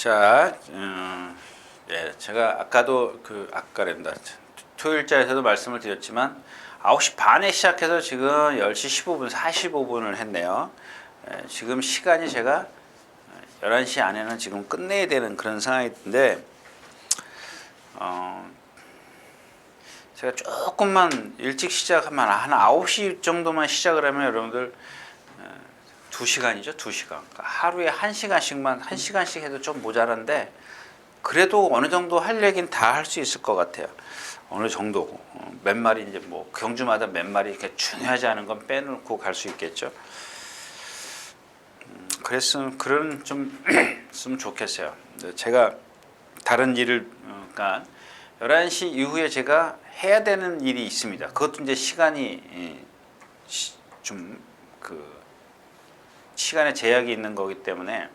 자, 예, 제가 아까도 아까랜다. 토요일자에서도 말씀을 드렸지만 9시 반에 시작해서 지금 10시 15분, 45분을 했네요. 예, 지금 시간이 제가 11시 안에는 지금 끝내야 되는 그런 상황인데, 제가 조금만 일찍 시작하면 한 9시 정도만 시작을 하면 여러분들 2시간이죠. 2시간. 그러니까 하루에 1시간씩 해도 좀 모자란데, 그래도 어느 정도 할 얘기는 다 할 수 있을 것 같아요. 어느 정도고. 몇 마리, 이제 뭐, 경주마다 몇 마리 이렇게 중요하지 않은 건 빼놓고 갈 수 있겠죠. 그랬으면, 그런 좀, 쓰면 좋겠어요. 제가 다른 일을, 그러니까 11시 이후에 제가 해야 되는 일이 있습니다. 그것도 이제 시간이 시간에 제약이 있는 거기 때문에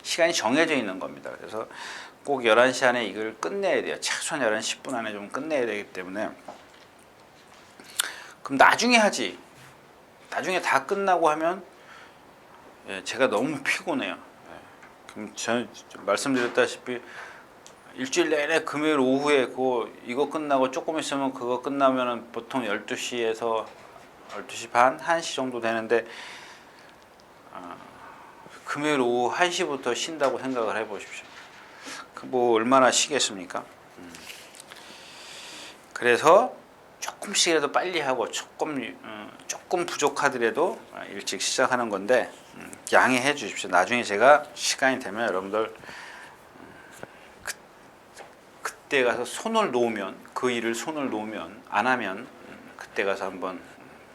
시간이 정해져 있는 겁니다. 그래서 꼭 11시 안에 이걸 끝내야 돼요. 최소한 11시 10분 안에 좀 끝내야 되기 때문에. 그럼 나중에 하지. 나중에 다 끝나고 하면 제가 너무 피곤해요. 그럼 저 말씀드렸다시피 일주일 내내 금요일 오후에 이거 끝나고 조금 있으면 그거 끝나면은 보통 12시에서 12시 반, 1시 정도 되는데, 금요일 오후 1시부터 쉰다고 생각을 해보십시오. 뭐 얼마나 쉬겠습니까? 그래서 조금씩이라도 빨리 하고 조금 부족하더라도 일찍 시작하는 건데, 양해해 주십시오. 나중에 제가 시간이 되면 여러분들 그때 가서 그 일을 손을 놓으면 안 하면 그때 가서 한번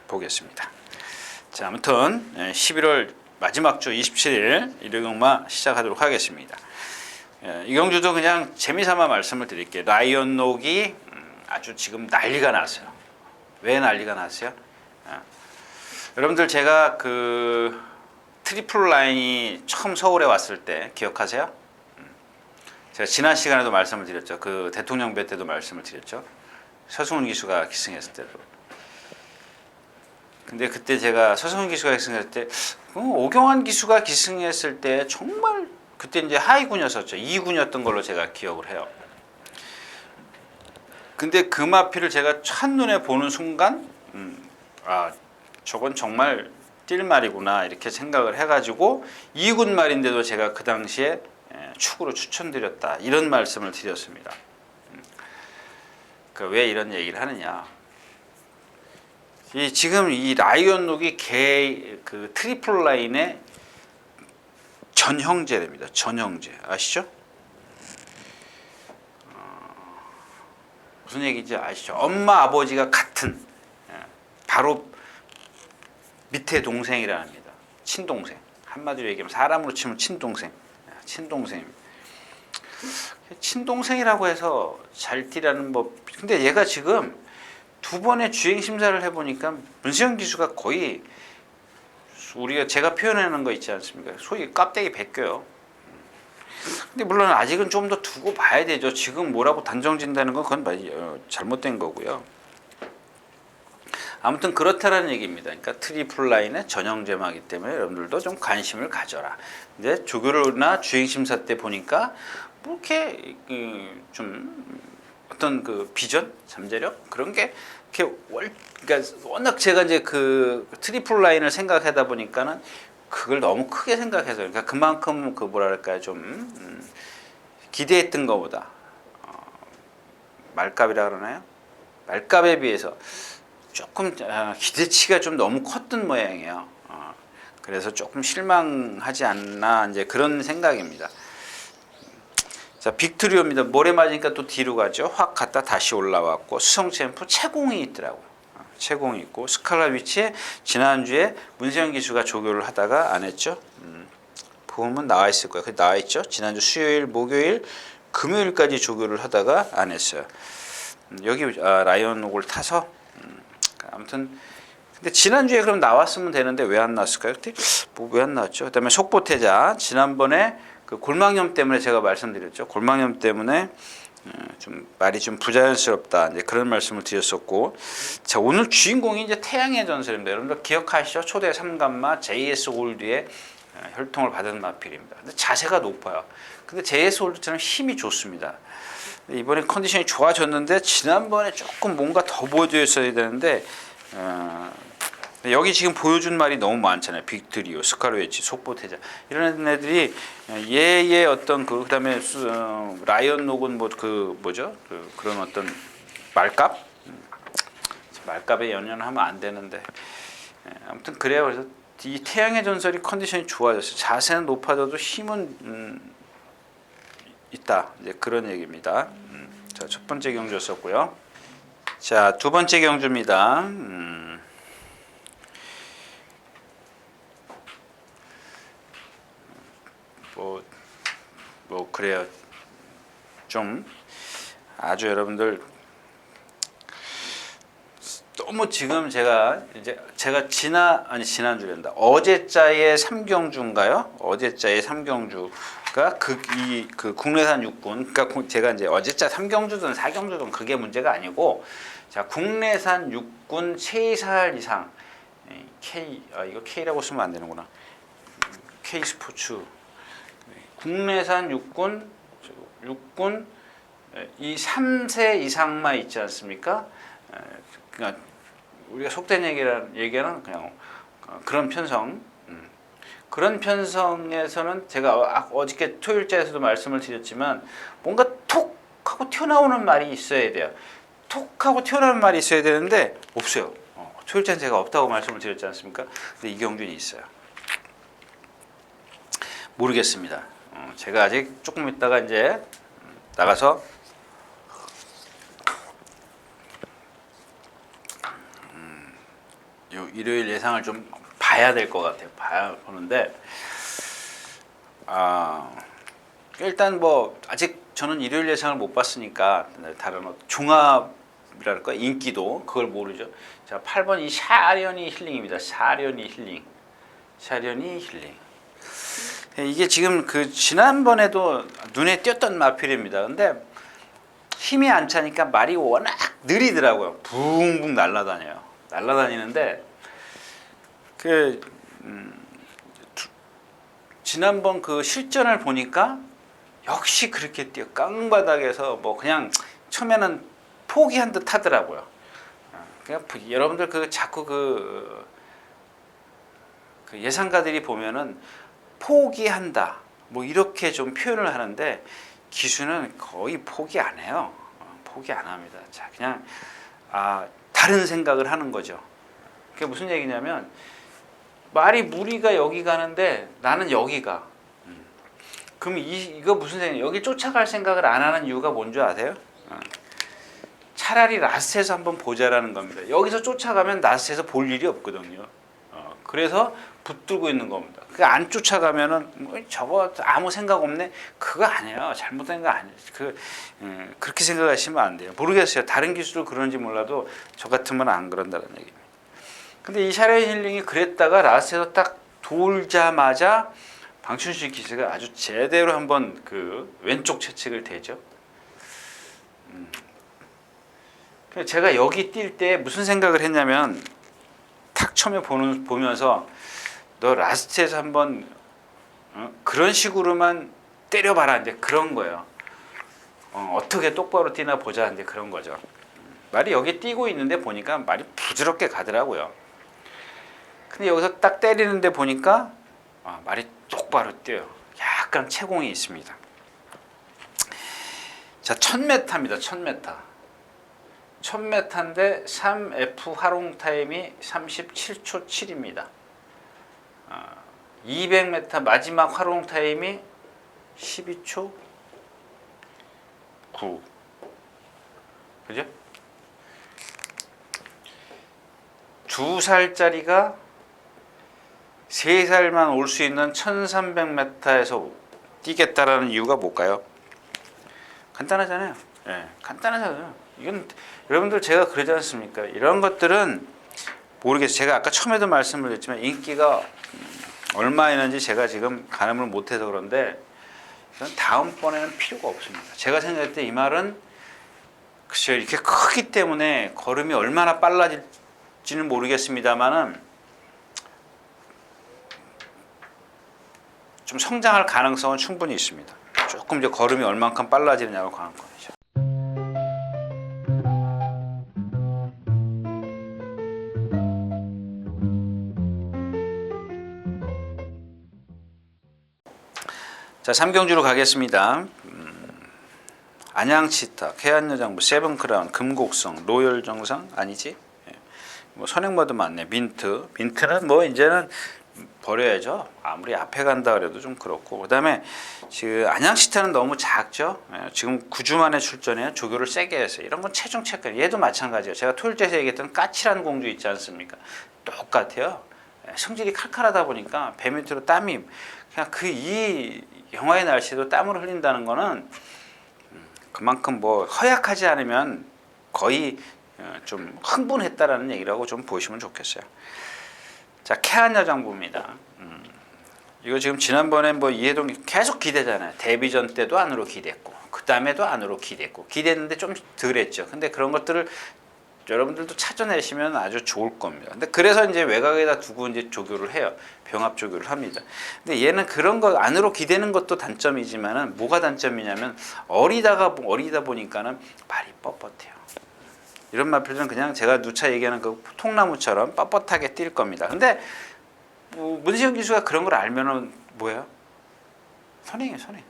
보겠습니다. 자, 아무튼 11월 마지막 주 27일 일요일경마 시작하도록 하겠습니다. 이경주도 그냥 재미삼아 말씀을 드릴게요. 라이언록이 아주 지금 난리가 났어요. 왜 난리가 났어요? 여러분들 제가 트리플 라인이 처음 서울에 왔을 때 기억하세요? 제가 지난 시간에도 말씀을 드렸죠. 대통령배 때도 말씀을 드렸죠. 서승훈 기수가 기승했을 때도. 근데 그때 제가 서승훈 기수가 기승했을 때, 오경환 기수가 기승했을 때 정말 그때 이제 하위군이었었죠. 2군이었던 걸로 제가 기억을 해요. 근데 그 마피를 제가 첫눈에 보는 순간, 저건 정말 뛸 말이구나 이렇게 생각을 해가지고 2군 말인데도 제가 그 당시에 축으로 추천드렸다 이런 말씀을 드렸습니다. 왜 이런 얘기를 하느냐? 지금 이 라이언록이 트리플 라인의 전형제입니다. 전형제 아시죠? 무슨 얘기인지 아시죠? 엄마 아버지가 같은 바로 밑에 동생이라 합니다. 친동생. 한마디로 얘기하면 사람으로 치면 친동생입니다. 친동생이라고 해서 잘 뛰라는 법. 근데 얘가 지금 두 번의 주행 심사를 해보니까 문세영 기수가 거의 제가 표현하는 거 있지 않습니까? 소위 껍데기 벗겨요. 근데 물론 아직은 좀 더 두고 봐야 되죠. 지금 뭐라고 단정진다는 건 그건 잘못된 거고요. 아무튼 그렇다라는 얘기입니다. 그러니까 트리플 라인의 전형제마기 때문에 여러분들도 좀 관심을 가져라. 근데 조교나 주행심사 때 보니까 뭐 이렇게 좀 어떤 비전, 잠재력 그런 게 이렇게 그러니까 워낙 제가 이제 트리플 라인을 생각하다 보니까는 그걸 너무 크게 생각해서, 그러니까 그만큼 뭐랄까요, 좀 기대했던 것보다 말값이라 그러나요? 말값에 비해서 조금 기대치가 좀 너무 컸던 모양이에요. 그래서 조금 실망하지 않나 이제 그런 생각입니다. 자, 빅트리오입니다. 모래 맞으니까 또 뒤로 가죠. 확 갔다 다시 올라왔고, 수성챔프 채공이 있더라고요. 채공이 있고, 스칼라 위치에 지난주에 문세영 기수가 조교를 하다가 안 했죠. 보면 나와 있을 거예요. 나와 있죠. 지난주 수요일, 목요일, 금요일까지 조교를 하다가 안 했어요. 여기 라이언록을 타서 아무튼 근데 지난주에 그럼 나왔으면 되는데 왜 안 나왔을까요? 그때 왜 안 나왔죠? 그다음에 속보태자 지난번에 골망염 때문에 제가 말씀드렸죠. 골망염 때문에 좀 말이 좀 부자연스럽다 이제 그런 말씀을 드렸었고, 자, 오늘 주인공이 이제 태양의 전설입니다. 여러분들 기억하시죠? 초대 3감마 JS 올드의 혈통을 받은 마필입니다. 근데 자세가 높아요. 근데 JS 홀드처럼 힘이 좋습니다. 이번에 컨디션이 좋아졌는데 지난번에 조금 뭔가 더 보여줬어야 되는데 여기 지금 보여준 말이 너무 많잖아요. 빅트리오, 스카르웨치, 속보태자 이런 애들이 얘의 어떤 그다음에 라이언 녹은 뭐 그 뭐죠? 그런 어떤 말값 말값에 연연하면 안 되는데 아무튼 그래요. 그래서 이 태양의 전설이 컨디션이 좋아졌어요. 자세는 높아져도 힘은 있다. 이제 그런 얘기입니다. 자, 첫 번째 경주였었고요. 자, 두 번째 경주입니다. 뭐 그래요. 좀 아주 여러분들 너무 지금 제가 지난주란다. 어제자의 3경주인가요? 어제자의 3경주가 그 국내산 육군. 그러니까 제가 이제 어제자 3경주든 4경주든 그게 문제가 아니고 자, 국내산 육군 3살 이상 이거 K라고 쓰면 안 되는구나. K 스포츠 국내산 육군 이 3세 이상만 있지 않습니까? 그러니까 우리가 속된 얘기는 그냥 그런 편성. 그런 편성에서는 제가 어저께 토요일자에서도 말씀을 드렸지만 뭔가 톡 하고 튀어나오는 말이 있어야 돼요. 톡 하고 튀어나오는 말이 있어야 되는데 없어요. 토요일자는 제가 없다고 말씀을 드렸지 않습니까? 근데 이경준이 있어요. 모르겠습니다. 제가 아직 조금 있다가 이제 나가서 일요일 예상을 좀 봐야 될 것 같아요. 봐야 보는데 일단 뭐 아직 저는 일요일 예상을 못 봤으니까 다른 종합이랄까 인기도 그걸 모르죠. 자, 8번 이 샤련이 힐링입니다. 샤련이 힐링. 이게 지금 그 지난번에도 눈에 띄었던 마필입니다. 근데 힘이 안 차니까 말이 워낙 느리더라고요. 붕붕 날아다니는데 지난번 그 실전을 보니까 역시 그렇게 뛰어 깡바닥에서 뭐 그냥 처음에는 포기한 듯 하더라고요. 그러니까 여러분들 자꾸 그 예상가들이 보면은 포기한다 뭐 이렇게 좀 표현을 하는데 기수는 거의 포기 안 해요. 포기 안 합니다. 자, 그냥 다른 생각을 하는 거죠. 그게 무슨 얘기냐면 말이 무리가 여기 가는데 나는 여기 가. 그럼 이거 무슨 생각? 여기 쫓아갈 생각을 안 하는 이유가 뭔 줄 아세요? 차라리 라스트에서 한번 보자라는 겁니다. 여기서 쫓아가면 라스트에서 볼 일이 없거든요. 그래서 붙들고 있는 겁니다. 그 안 쫓아가면은 뭐 저거 아무 생각 없네. 그거 아니에요. 잘못된 거 아니에요. 그렇게 생각하시면 안 돼요. 모르겠어요. 다른 기술로 그런지 몰라도 저 같으면 안 그런다는 얘기입니다. 근데 이 샤렌 힐링이 그랬다가 라스트에서 딱 돌자마자 방춘식 기수가 아주 제대로 한번 그 왼쪽 채찍을 대죠. 제가 여기 뛸 때 무슨 생각을 했냐면 탁 처음에 보면서 너 라스트에서 한번 그런 식으로만 때려봐라 이제 그런 거예요. 어떻게 똑바로 뛰나 보자 이제 그런 거죠. 말이 여기 뛰고 있는데 보니까 말이 부드럽게 가더라고요. 근데 여기서 딱 때리는데 보니까 말이 똑바로 뛰어요. 약간 채공이 있습니다. 자, 1000m입니다. 1000m. 1000m인데 3F 활용 타임이 37초 7입니다. 200m 마지막 활용 타임이 12초 9. 그죠? 2살짜리가 3살만 올 수 있는 1300m에서 뛰겠다라는 이유가 뭘까요? 간단하잖아요. 네, 간단하잖아요. 이건 여러분들 제가 그러지 않습니까? 이런 것들은 모르겠어요. 제가 아까 처음에도 말씀을 드렸지만 인기가 얼마 있는지 제가 지금 가늠을 못해서 그런데 다음번에는 필요가 없습니다. 제가 생각할 때 이 말은 글쎄요, 이렇게 크기 때문에 걸음이 얼마나 빨라질지는 모르겠습니다만은 좀 성장할 가능성은 충분히 있습니다. 조금 이제 걸음이 얼만큼 빨라지느냐가 관건이죠. 자, 3경주로 가겠습니다. 안양치타, 해안여장부, 세븐크라운, 금곡성, 로열정상 아니지? 예. 뭐 선행모드 맞네. 민트는 뭐 이제는 버려야죠. 아무리 앞에 간다 그래도 좀 그렇고. 그다음에 지금 안양치타는 너무 작죠. 예. 지금 9주 만에 출전해요. 조교를 세게 했어요. 이런 건 체중 체크. 얘도 마찬가지예요. 제가 토요일째에서 얘기했던 까칠한 공주 있지 않습니까? 똑같아요. 예. 성질이 칼칼하다 보니까 배 밑으로 땀이 그냥 이 영하의 날씨도 땀을 흘린다는 거는 그만큼 뭐 허약하지 않으면 거의 좀 흥분했다라는 얘기라고 좀 보시면 좋겠어요. 자, 캐안여장부입니다. 이거 지금 지난번에 뭐 이해동 계속 기대잖아요. 데뷔전 때도 안으로 기댔고 그 다음에도 안으로 기댔는데 좀 덜했죠. 근데 그런 것들을 여러분들도 찾아내시면 아주 좋을 겁니다. 근데 그래서 이제 외곽에다 두고 이제 조교를 해요. 병합 조교를 합니다. 근데 얘는 그런 거 안으로 기대는 것도 단점이지만은 뭐가 단점이냐면 어리다 보니까는 발이 뻣뻣해요. 이런 말표는 그냥 제가 누차 얘기하는 그 통나무처럼 뻣뻣하게 뛸 겁니다. 근데 문세영 기수가 그런 걸 알면은 뭐예요? 선행이에요, 선행.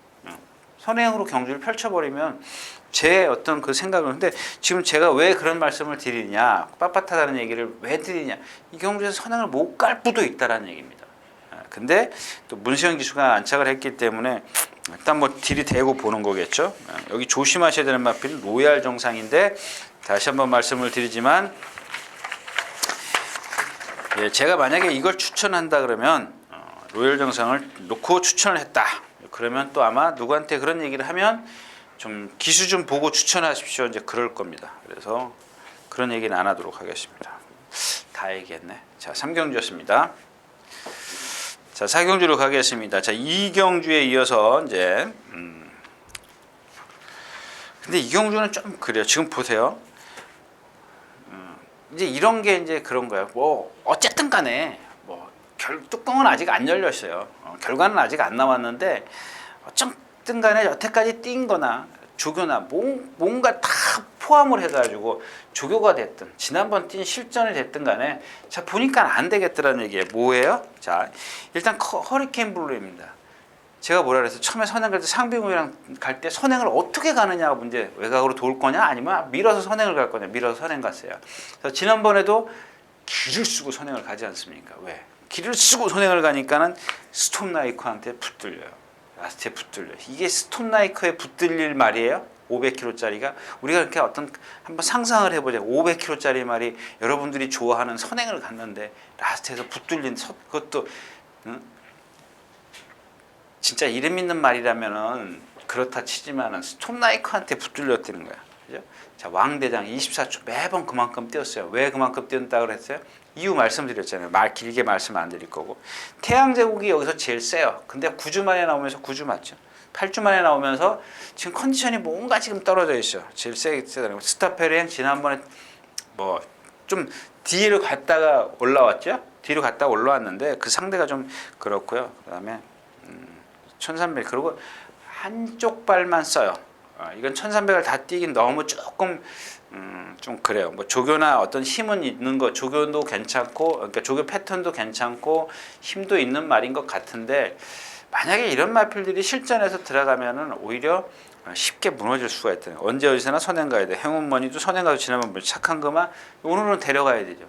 선행으로 경주를 펼쳐버리면 제 어떤 그 생각은 근데 지금 제가 왜 그런 말씀을 드리냐 빳빳하다는 얘기를 왜 드리냐 이 경주에서 선행을 못 갈 부도 있다라는 얘기입니다. 근데 또 문세영 기수가 안착을 했기 때문에 일단 뭐 딜이 대고 보는 거겠죠. 여기 조심하셔야 되는 마필은 로얄 정상인데 다시 한번 말씀을 드리지만 제가 만약에 이걸 추천한다 그러면 로얄 정상을 놓고 추천을 했다. 그러면 또 아마 누구한테 그런 얘기를 하면 좀 기수 좀 보고 추천하십시오. 이제 그럴 겁니다. 그래서 그런 얘기는 안 하도록 하겠습니다. 다 얘기했네. 자, 3경주였습니다. 자, 4경주로 가겠습니다. 자, 2경주에 이어서 이제 근데 2경주는 좀 그래요. 지금 보세요. 이제 이런 게 이제 그런 거예요. 뭐 어쨌든 간에 뭐 뚜껑은 아직 안 열렸어요. 결과는 아직 안 나왔는데 어쨌든 간에 여태까지 뛴 거나 조교나 뭔가 다 포함을 해가지고 조교가 됐든 지난번 뛴 실전이 됐든 간에 자 보니까 안 되겠더라는 얘기예요. 뭐예요? 자 일단 허리케인 블루입니다. 제가 뭐라 그랬어요? 처음에 선행 갈 때 상병이랑 갈 때 선행을 어떻게 가느냐가 문제. 외곽으로 돌 거냐 아니면 밀어서 선행을 갈 거냐. 밀어서 선행 갔어요. 그래서 지난번에도 길을 쓰고 선행을 가지 않습니까? 왜? 길을 쓰고 선행을 가니까는 스톱나이커한테 붙들려요. 라스트에 붙들려요. 이게 스톱나이커에 붙들릴 말이에요. 500km짜리가 우리가 이렇게 한번 상상을 해보자. 500km짜리 말이 여러분들이 좋아하는 선행을 갔는데 라스트에서 붙들린 그것도 진짜 이름 있는 말이라면은 그렇다 치지만은 스톱나이커한테 붙들렸다는 거야. 그죠? 자, 왕대장 24초 매번 그만큼 뛰었어요. 왜 그만큼 뛰었다고 그랬어요? 이유 말씀드렸잖아요. 길게 말씀 안 드릴 거고. 태양제국이 여기서 제일 세요. 근데 9주 만에 나오면서 9주 맞죠? 8주 만에 나오면서 지금 컨디션이 뭔가 지금 떨어져 있어요. 제일 세다는 거. 스타페르행 지난번에 뭐 좀 뒤로 갔다가 올라왔죠? 뒤로 갔다가 올라왔는데 그 상대가 좀 그렇고요. 그다음에 1300 그리고 한쪽 발만 써요. 이건 1300을 다 뛰긴 너무 조금 좀 그래요. 뭐 조교나 어떤 힘은 있는 거 조교도 괜찮고 그러니까 조교 패턴도 괜찮고 힘도 있는 말인 것 같은데 만약에 이런 마필들이 실전에서 들어가면은 오히려 쉽게 무너질 수가 있다. 언제 어디서나 선행 가야 돼. 행운머니도 선행 가도 지나면 착한 거만 오늘은 데려가야 되죠.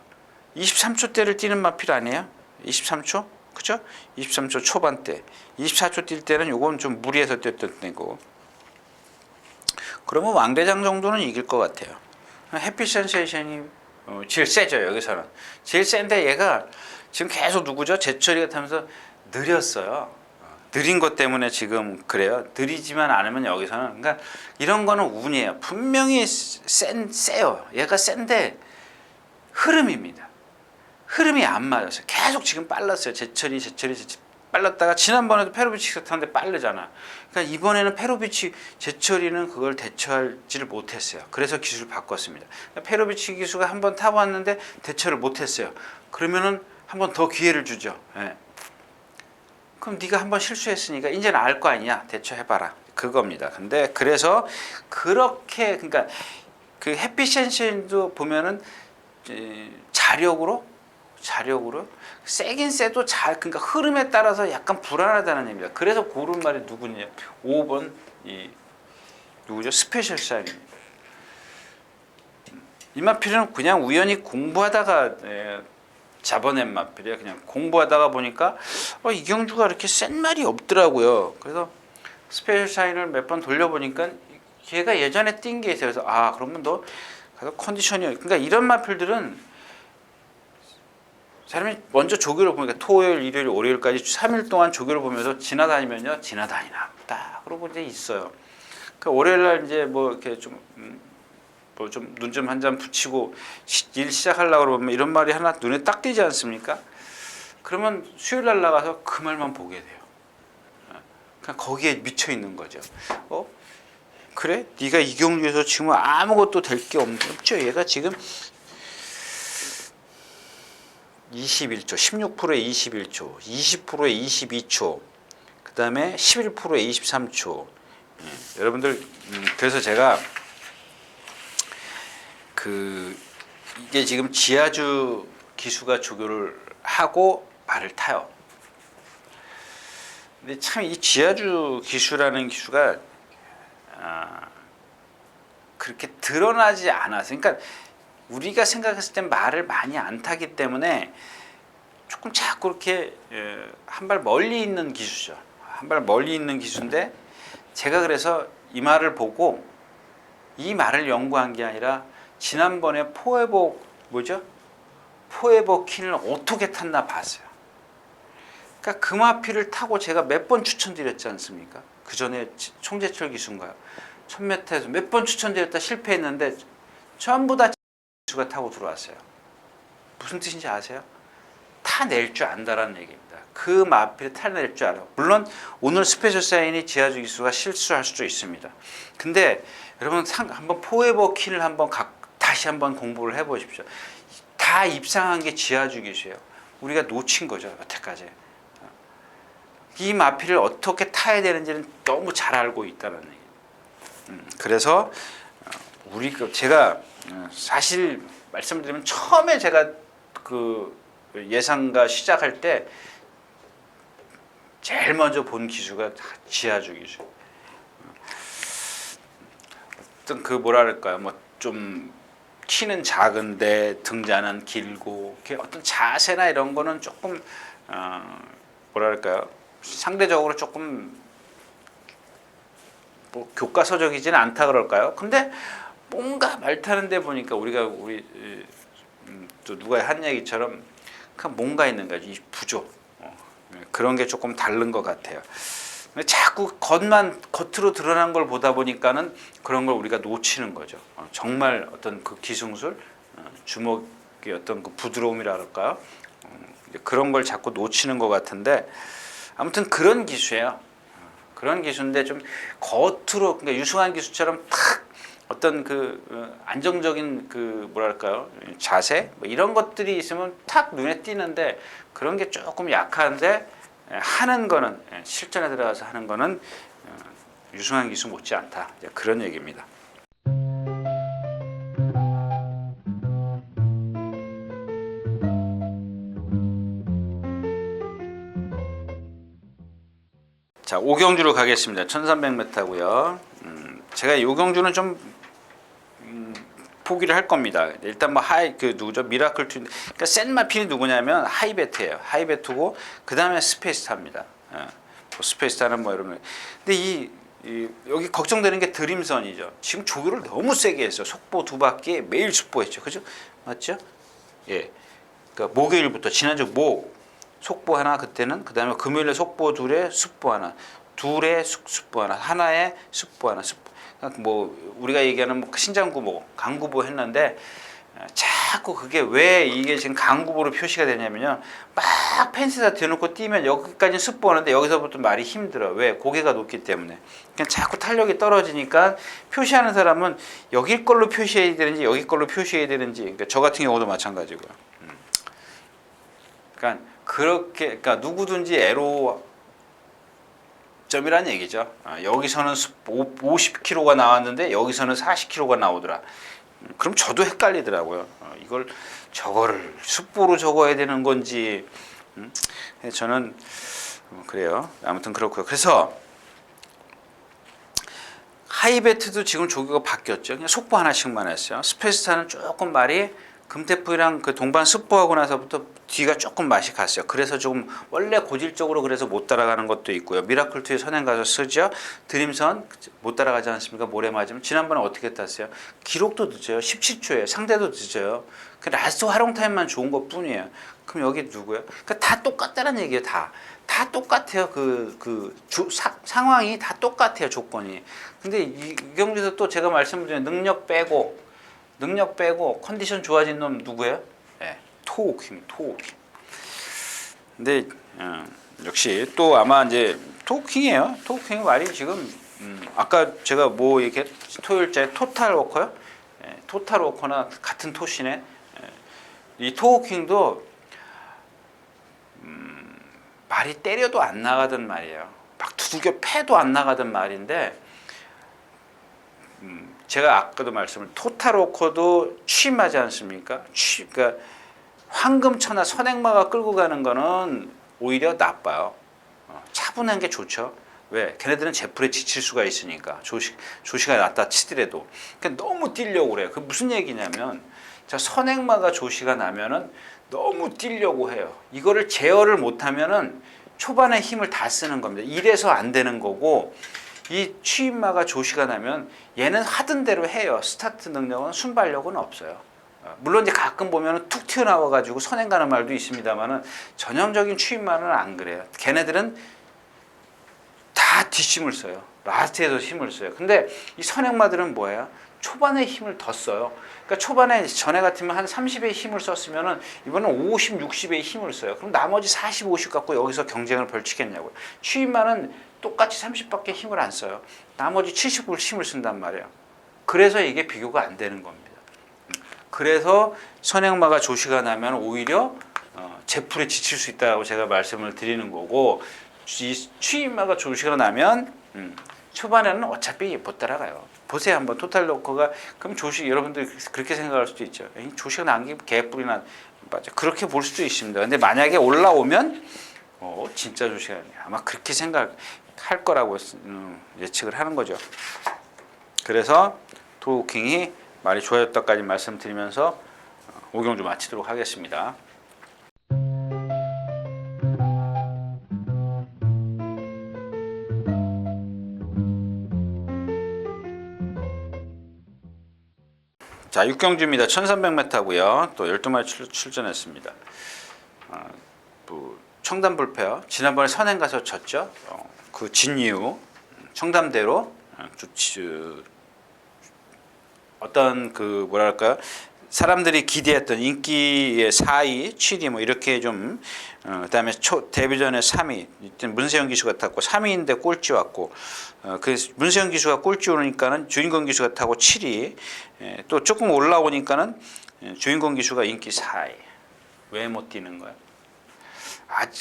23초대를 뛰는 마필 아니에요? 23초? 그죠? 23초 초반대. 24초 뛸 때는 요건 좀 무리해서 뛰었던 때고. 그러면 왕대장 정도는 이길 것 같아요. 해피 센세이션이 제일 세죠, 여기서는. 제일 센데 얘가 지금 계속 누구죠? 제철이가 타면서 느렸어요. 느린 것 때문에 지금 그래요. 느리지만 않으면 여기서는. 그러니까 이런 거는 운이에요. 분명히 세요. 얘가 센데 흐름입니다. 흐름이 안 맞았어요. 계속 지금 빨랐어요. 제철이 빨랐다가 지난번에도 페로비치 탔는데 빠르잖아. 그러니까 이번에는 페로비치 제철이는 그걸 대처하지를 못했어요. 그래서 기술을 바꿨습니다. 그러니까 페로비치 기수가 한번 타봤는데 대처를 못했어요. 그러면은 한번 더 기회를 주죠. 예. 그럼 네가 한번 실수했으니까 이제는 알 거 아니냐, 대처해봐라, 그겁니다. 근데 그래서 그렇게, 그러니까 그 해피센션도 보면은 자력으로 세긴 세도 그러니까 흐름에 따라서 약간 불안하다는 얘기입니다. 그래서 고른 말이 누구냐? 5번 이 누구죠? 스페셜 사인입니다. 이 마필은 그냥 우연히 공부하다가 잡아낸 마필이에요. 그냥 공부하다가 보니까 이경주가 이렇게 센 말이 없더라고요. 그래서 스페셜 사인을 몇 번 돌려보니까 걔가 예전에 뛴 게 있어요. 그래서 그러면 너 컨디션이, 그러니까 이런 마필들은 사람이 먼저 조교를 보니까 토요일, 일요일, 월요일까지 3일 동안 조교를 보면서 지나다니나 보다. 그러고 이제 있어요. 그 월요일 날 이제 뭐 이렇게 좀 눈 좀 한 잔 붙이고 일 시작하려고 그러면 이런 말이 하나 눈에 딱 띄지 않습니까? 그러면 수요일 날 나가서 그 말만 보게 돼요. 그냥 거기에 미쳐 있는 거죠. 그래? 네가 이경주에서 지금 아무것도 될 게 없죠. 얘가 지금 21초, 16%에 21초, 20%에 22초, 그 다음에 11%에 23초. 여러분들, 그래서 제가 이게 지금 지하주 기수가 조교를 하고 말을 타요. 근데 참 이 지하주 기수라는 기수가 그렇게 드러나지 않아서, 그러니까 우리가 생각했을 땐 말을 많이 안 타기 때문에 조금 자꾸 이렇게 한 발 멀리 있는 기수죠. 한 발 멀리 있는 기수인데, 제가 그래서 이 말을 보고 이 말을 연구한 게 아니라 지난번에 포에버 킨을 어떻게 탔나 봤어요. 그러니까 그 마필을 타고 제가 몇 번 추천드렸지 않습니까? 그 전에 총재철 기수인가요? 1000m에서 몇 번 추천드렸다 실패했는데 전부 다 기수가 타고 들어왔어요. 무슨 뜻인지 아세요? 타낼 줄 안다라는 얘기입니다. 그 마필을 타낼 줄 알아. 물론 오늘 스페셜 사인이 지하주 기수가 실수할 수도 있습니다. 근데 여러분 한번 포에버 킨을 다시 한번 공부를 해보십시오. 다 입상한 게 지하주 기수예요. 우리가 놓친 거죠, 여태까지. 이 마필을 어떻게 타야 되는지는 너무 잘 알고 있다는 얘기예요. 그래서 제가 사실 말씀드리면 처음에 제가 그 예상가 시작할 때 제일 먼저 본 기수가 지하주 기수. 어떤 뭐랄까요, 좀 키는 작은데 등자는 길고, 어떤 자세나 이런 거는 조금 뭐랄까요, 상대적으로 조금 교과서적이지는 않다 그럴까요? 근데 뭔가 말 타는데 보니까 우리 또 누가 한 얘기처럼 뭔가 있는 거지, 이 부조. 그런 게 조금 다른 것 같아요. 자꾸 겉으로 드러난 걸 보다 보니까는 그런 걸 우리가 놓치는 거죠. 정말 어떤 그 기승술, 주먹의 어떤 그 부드러움이라 할까요? 그런 걸 자꾸 놓치는 것 같은데, 아무튼 그런 기수예요. 그런 기수인데 좀 겉으로, 그러니까 유승환 기수처럼 탁 어떤 안정적인 뭐랄까요, 자세 이런 것들이 있으면 탁 눈에 띄는데, 그런 게 조금 약한데 하는 거는, 실전에 들어가서 하는 거는 유승환 기수 못지 않다, 그런 얘기입니다. 자, 오경주로 가겠습니다. 1300m고요. 제가 오경주는 좀 포기를 할 겁니다. 일단 누구죠? 미라클 투. 그러니까 센 마필이 누구냐면 하이베트예요. 하이베트고 그 다음에 스페이스타입니다. 스페이스타는 이러면. 근데 여기 걱정되는 게 드림선이죠. 지금 조교를 너무 세게 했어요. 속보 2바퀴 매일 속보했죠. 그죠? 맞죠? 예. 그러니까 목요일부터 지난주 속보 하나, 그때는 그 다음에 금요일에 속보 2에 숙보 하나, 2에 숙보 하나, 하나에 숙보 하나, 우리가 얘기하는 신장구보, 강구보 했는데, 자꾸 그게 왜 이게 지금 강구보로 표시가 되냐면요, 막 펜스에다 대놓고 뛰면 여기까지는 숙보하는데 여기서부터 말이 힘들어. 왜? 고개가 높기 때문에. 그냥 자꾸 탄력이 떨어지니까 표시하는 사람은 여기 걸로 표시해야 되는지 여기 걸로 표시해야 되는지, 그러니까 저 같은 경우도 마찬가지고요. 그러니까 누구든지 접점이란 얘기죠. 여기서는 50kg가 나왔는데 여기서는 40kg가 나오더라. 그럼 저도 헷갈리더라고요. 이걸 저거를 숫보로 적어야 되는 건지. 저는 그래요. 아무튼 그렇고요. 그래서 하이베트도 지금 조교가 바뀌었죠. 그냥 속보 하나씩만 했어요. 스페이스타는 조금 말이 금태프이랑 그 동반 습보하고 나서부터 뒤가 조금 맛이 갔어요. 그래서 조금 원래 고질적으로 그래서 못 따라가는 것도 있고요. 미라클2에 선행 가서 쓰죠. 드림선 못 따라가지 않습니까? 모래 맞으면. 지난번에 어떻게 땄어요? 기록도 늦어요. 17초예요. 상대도 늦어요. 그 라스트 활용 타임만 좋은 것 뿐이에요. 그럼 여기 누구예요? 그러니까 다 똑같다는 얘기예요. 다 똑같아요. 상황이 다 똑같아요. 조건이. 근데 이 경기에서 또 제가 말씀드린 능력 빼고 컨디션 좋아진 놈 누구예요? 네, 토우킹. 근데 역시 또 아마 이제 토우킹이에요. 토우킹의 말이 지금 아까 제가 뭐 이렇게 토요일째 토탈 워커요? 네, 토탈 워커나 같은 토시네. 네, 이 토우킹도 말이 때려도 안 나가던 말이에요. 막 두들겨 패도 안 나가던 말인데 제가 아까도 말씀을 토탈 워커도 취임하지 않습니까? 그러니까 황금처나 선행마가 끌고 가는 거는 오히려 나빠요. 차분한 게 좋죠. 왜? 걔네들은 제풀에 지칠 수가 있으니까 조시가 낫다 치더라도 그러니까 너무 뛰려고 그래요. 그 무슨 얘기냐면 자 선행마가 조시가 나면은 너무 뛰려고 해요. 이거를 제어를 못하면은 초반에 힘을 다 쓰는 겁니다. 이래서 안 되는 거고 이 취임마가 조시가 나면 얘는 하던 대로 해요. 스타트 능력은 순발력은 없어요. 물론 이제 가끔 보면 툭 튀어나와 가지고 선행 가는 말도 있습니다만은 전형적인 취임마는 안 그래요. 걔네들은 다 뒷심을 써요. 라스트에서 힘을 써요. 근데 이 선행마들은 뭐예요? 초반에 힘을 더 써요. 그러니까 초반에 전에 같으면 한 30의 힘을 썼으면은 이번엔 50, 60의 힘을 써요. 그럼 나머지 40, 50 갖고 여기서 경쟁을 벌치겠냐고요. 취임마는 똑같이 30밖에 힘을 안 써요. 나머지 70을 힘을 쓴단 말이에요. 그래서 이게 비교가 안 되는 겁니다. 그래서 선행마가 조시가 나면 오히려 제풀에 지칠 수 있다고 제가 말씀을 드리는 거고 이 취임마가 조시가 나면 초반에는 어차피 못 따라가요. 보세요 한번 토탈 로커가 그럼 조시 여러분들 그렇게 생각할 수도 있죠. 조시가 난 게 개뿔이나 맞아 그렇게 볼 수도 있습니다. 근데 만약에 올라오면 진짜 조시가 아마 그렇게 생각할 거라고 예측을 하는 거죠. 그래서 토우킹이 말이 좋아졌다까지 말씀드리면서 오경주 마치도록 하겠습니다. 자, 6경주입니다. 1300m고요. 또 12마리 출전했습니다. 청담불패요. 지난번에 선행 가서 졌죠. 그 진 이후 청담대로 어떤 그 뭐랄까요? 사람들이 기대했던 인기의 4위, 7위 뭐 이렇게 좀 그다음에 데뷔전에 3위 문세영 기수가 탔고 3위인데 꼴찌 왔고 그 문세영 기수가 꼴찌 오니까는 주인공 기수가 타고 7위 또 조금 올라오니까는 주인공 기수가 인기 4위 왜 못 뛰는 거야?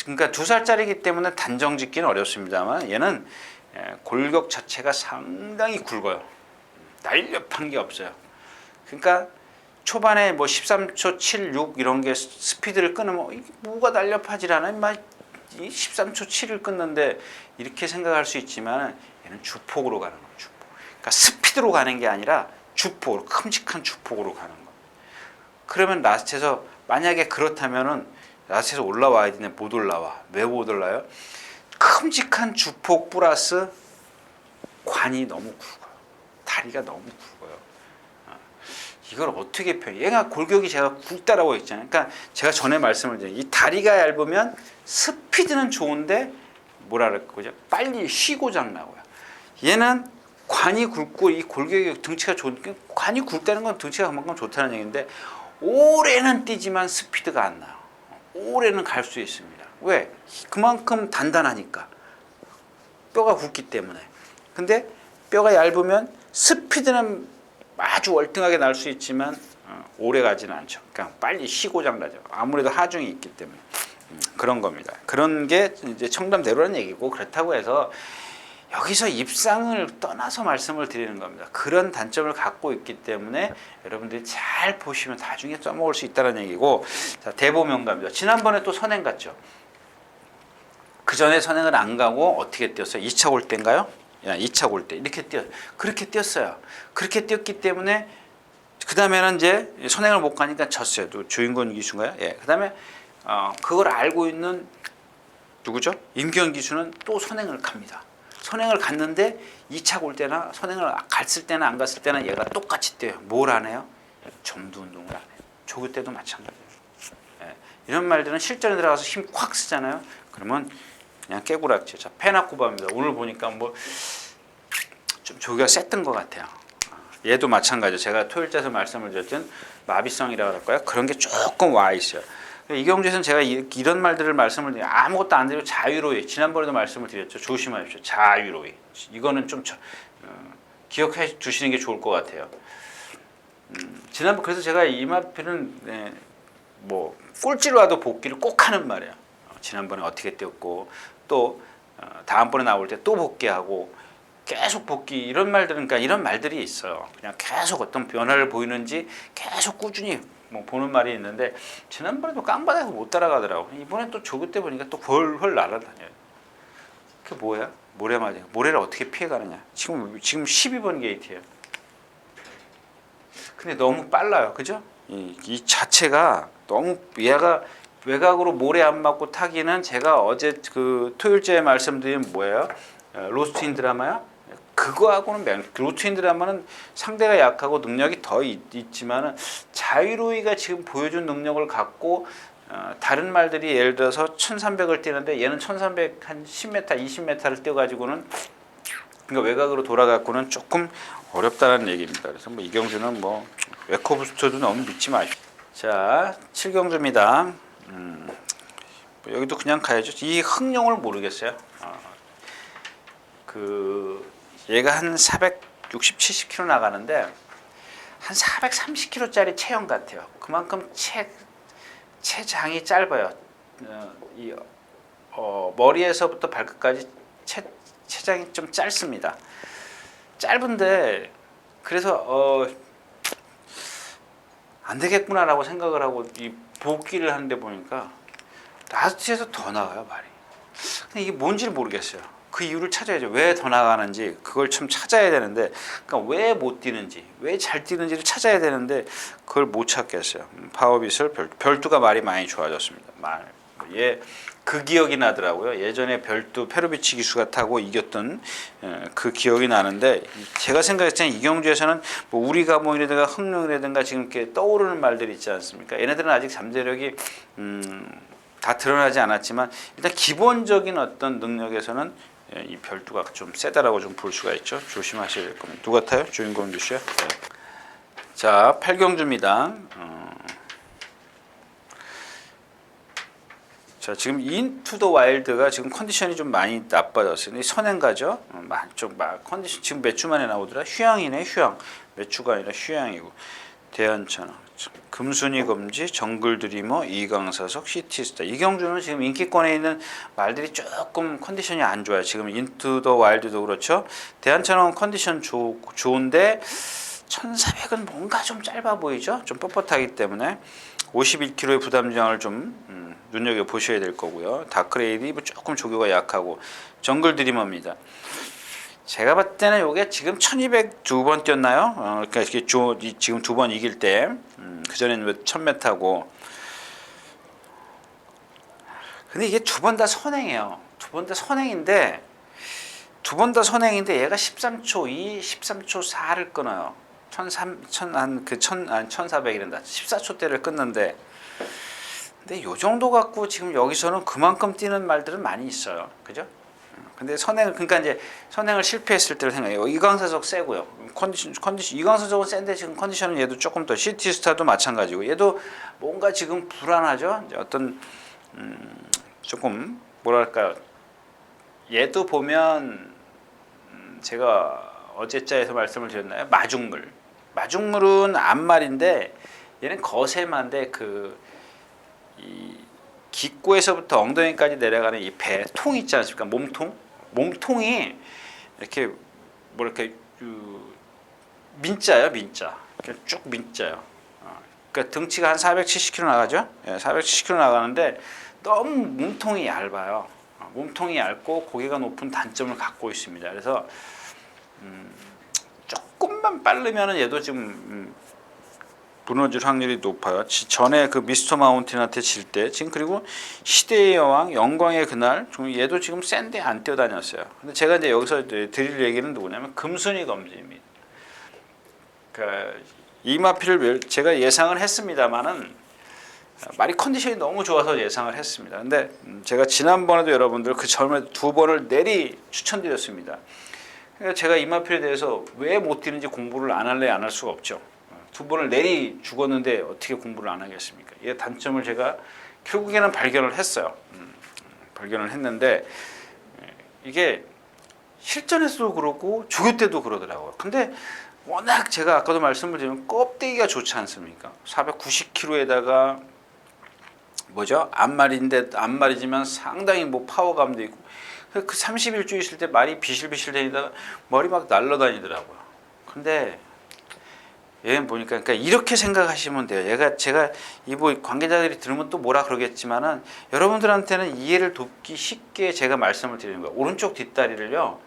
그러니까 2살짜리이기 때문에 단정 짓기는 어렵습니다만 얘는 골격 자체가 상당히 굵어요. 날렵한 게 없어요. 그러니까 초반에 뭐 13초 76 이런 게 스피드를 끊으면 이게 뭐가 날렵하질 않아? 막 13초 7을 끊는데 이렇게 생각할 수 있지만 얘는 주폭으로 가는 거예요. 주폭. 그러니까 스피드로 가는 게 아니라 주폭으로 큼직한 주폭으로 가는 거예요. 그러면 라스트에서 만약에 그렇다면은 라스트에서 올라와야 되는데 못 올라와. 왜 못 올라요? 큼직한 주폭 플러스 관이 너무 굵어요. 다리가 너무 굵어요. 이걸 어떻게 표현? 얘가 골격이 제가 굵다라고 했잖아요. 그러니까 제가 전에 말씀을 드린 이 다리가 얇으면 스피드는 좋은데 뭐라 그럴거죠? 빨리 쉬고장 나고요. 얘는 관이 굵고 이 골격이 등치가 좋으니까 관이 굵다는 건 등치가 그만큼 좋다는 얘기인데 오래는 뛰지만 스피드가 안 나요. 오래는 갈 수 있습니다. 왜? 그만큼 단단하니까. 뼈가 굵기 때문에. 근데 뼈가 얇으면 스피드는 아주 월등하게 날 수 있지만 오래 가지는 않죠. 그러니까 빨리 쉬고장 나죠. 아무래도 하중이 있기 때문에 그런 겁니다. 그런 게 이제 청담대로라는 얘기고 그렇다고 해서 여기서 입상을 떠나서 말씀을 드리는 겁니다. 그런 단점을 갖고 있기 때문에 여러분들이 잘 보시면 나중에 써먹을 수 있다는 얘기고, 자, 대보명가입니다. 지난번에 또 선행 갔죠. 그 전에 선행을 안 가고 어떻게 뛰었어요? 2차 골 때인가요? 2차 골 때 이렇게 그렇게 뛰었어요. 그렇게 뛰었기 때문에 그 다음에는 이제 선행을 못 가니까 졌어요. 또 조인권 기수인가요? 예. 그 다음에 그걸 알고 있는 누구죠? 임기현 기수는 또 선행을 갑니다. 선행을 갔는데 2차 골 때나 선행을 갔을 때나 안 갔을 때나 얘가 똑같이 뛰어요. 뭘 안 해요? 점도 운동을 안 해요. 조교 때도 마찬가지예요. 예. 이런 말들은 실전에 들어가서 힘 콱 쓰잖아요. 그러면 그냥 깨구락지. 자, 페나쿠바입니다. 오늘 보니까 뭐 좀 조교가 셌던 것 같아요. 얘도 마찬가지죠. 제가 토요일자에서 말씀을 드렸던 마비성이라고 할까요? 그런 게 조금 와 있어요. 이경주에서는 제가 이런 말들을 말씀을 드리고 아무것도 안 드리고 자유로이, 지난번에도 말씀을 드렸죠. 조심하십시오. 자유로이. 이거는 좀 기억해 두시는 게 좋을 것 같아요. 지난번 그래서 제가 이마필은 뭐 꼴찌로 와도 복귀를 꼭 하는 말이에요. 지난번에 어떻게 뛰었고 또 다음번에 나올 때 또 복귀하고 계속 복귀, 이런 말들은, 그러니까 이런 말들이 있어요. 그냥 계속 어떤 변화를 보이는지 계속 꾸준히 뭐 보는 말이 있는데, 지난번에도 깡받아서 못 따라가더라고. 이번엔 또 조교 때 보니까 또 훨훨 날아다녀요. 그게 뭐야? 모래 맞아요. 모래를 어떻게 피해가느냐. 지금 12번 게이트예요. 근데 너무 빨라요. 그죠? 이 자체가 너무, 얘가 외곽으로 모래 안 맞고 타기는, 제가 어제 그 토요일째 말씀드린 뭐예요? 로스트인 드라마요? 그거하고는 로스트인 드라마는 상대가 약하고 능력이 더 있지만은, 자유로이가 지금 보여준 능력을 갖고 다른 말들이 예를 들어서 1300을 뛰는데 얘는 1300 한 10m, 20m를 뛰어가지고는, 그러니까 외곽으로 돌아가고는 조금 어렵다는 얘기입니다. 그래서 뭐 이경주는 뭐 웨커부스터도 너무 믿지 마십시오. 자, 7경주입니다. 여기도 그냥 가야죠. 이 흥룡을 모르겠어요. 얘가 한 460, 70km 나가는데 한 430km짜리 체형 같아요. 그만큼 체장이 짧아요. 머리에서부터 발끝까지 체장이 좀 짧습니다. 짧은데 그래서 안 되겠구나라고 생각을 하고 이 복귀를 하는데 보니까 라스트에서 더 나가요, 말이. 근데 이게 뭔지를 모르겠어요. 그 이유를 찾아야죠. 왜 더 나가는지 그걸 좀 찾아야 되는데, 그러니까 왜 못 뛰는지, 왜 잘 뛰는지를 찾아야 되는데 그걸 못 찾겠어요. 파워빗을 별두가 말이 많이 좋아졌습니다. 그 기억이 나더라고요. 예전에 별두 페로비치 기수가 타고 이겼던 그 기억이 나는데, 제가 생각했을 때는 이경주에서는 뭐 우리가 뭐 이라든가 흥룡이라든가 지금 이렇게 떠오르는 말들이 있지 않습니까? 얘네들은 아직 잠재력이 다 드러나지 않았지만 일단 기본적인 어떤 능력에서는 이 별두가 좀 세다라고 좀 볼 수가 있죠. 조심하셔야 될 겁니다. 누가 타요? 조인권 교수요? 네. 자, 8경주입니다. 자, 지금 인투 더 와일드가 지금 컨디션이 좀 많이 나빠졌어요. 선행가죠? 컨디션 지금 몇 주 만에 나오더라? 휴양이네, 휴양. 몇 주가 아니라 휴양이고. 대한천하, 금순이 검지, 정글 드리머, 이강사석, 시티스타. 이경주는 지금 인기권에 있는 말들이 조금 컨디션이 안 좋아요. 지금 인투 더 와일드도 그렇죠. 대한천하는 컨디션 좋은데 1400은 뭔가 좀 짧아 보이죠. 좀 뻣뻣하기 때문에 51kg의 부담 저항을 좀 눈여겨 보셔야 될 거고요. 다크레이디 조금 조교가 약하고, 정글 드리머입니다. 제가 봤을 때는 이게 지금 1200 두 번 뛰었나요? 그러니까 이게 지금 두 번 이길 때, 그전에는 1000m고. 근데 이게 두 번 다 선행이에요. 두 번 다 선행인데 얘가 13초 2, 13초 4를 끊어요. 1400이란다. 14초대를 끊는데, 근데 요 정도 갖고 지금 여기서는 그만큼 뛰는 말들은 많이 있어요. 그죠? 근데 그러니까 이제 선행을 실패했을 때를 생각해요. 이강사석 세고요. 컨디션 이강사석은 센데 지금 컨디션은 얘도 조금 더, 시티스타도 마찬가지고, 얘도 뭔가 지금 불안하죠. 이제 어떤 조금 뭐랄까요. 얘도 보면 제가 어제자에서 말씀을 드렸나요? 마중물은 암말인데 얘는 거세마인데 이 기꼬에서부터 엉덩이까지 내려가는 이 배 통 있지 않습니까? 몸통이 이렇게 뭐랄까 민자요, 민자. 이렇게 쭉 민자요. 그러니까 등치가 한 470kg 나가죠. 예, 470kg 나가는데 너무 몸통이 얇아요. 몸통이 얇고 고개가 높은 단점을 갖고 있습니다. 그래서 조금만 빠르면은 얘도 지금 무너질 확률이 높아요. 전에 그 미스터 마운틴한테 질 때 지금 그리고 시대의 여왕 영광의 그날 얘도 지금 센데 안 뛰어다녔어요. 근데 제가 이제 여기서 드릴 얘기는 누구냐면 금순위 검진입니다. 그러니까 이마피를 제가 예상을 했습니다만은 말이 컨디션이 너무 좋아서 예상을 했습니다. 근데 제가 지난번에도 여러분들 그 전에 두 번을 내리 추천드렸습니다. 그러니까 제가 이마필에 대해서 왜 못 뛰는지 공부를 안 할래 안 할 수가 없죠. 두 번을 내리 죽었는데 어떻게 공부를 안 하겠습니까? 이 단점을 제가 결국에는 발견을 했어요. 발견을 했는데 이게 실전에서도 그렇고 조교 때도 그러더라고요. 근데 워낙 제가 아까도 말씀을 드리면 껍데기가 좋지 않습니까? 490kg에다가 뭐죠? 앞말이지만 상당히 뭐 파워감도 있고 그 30일주 있을 때 말이 비실비실 다니다가 머리 막 날라다니더라고요. 근데 얘는 보니까 그러니까 이렇게 생각하시면 돼요. 제가 이뭐 관계자들이 들으면 또 뭐라 그러겠지만은 여러분들한테는 이해를 돕기 쉽게 제가 말씀을 드리는 거예요. 오른쪽 뒷다리를요.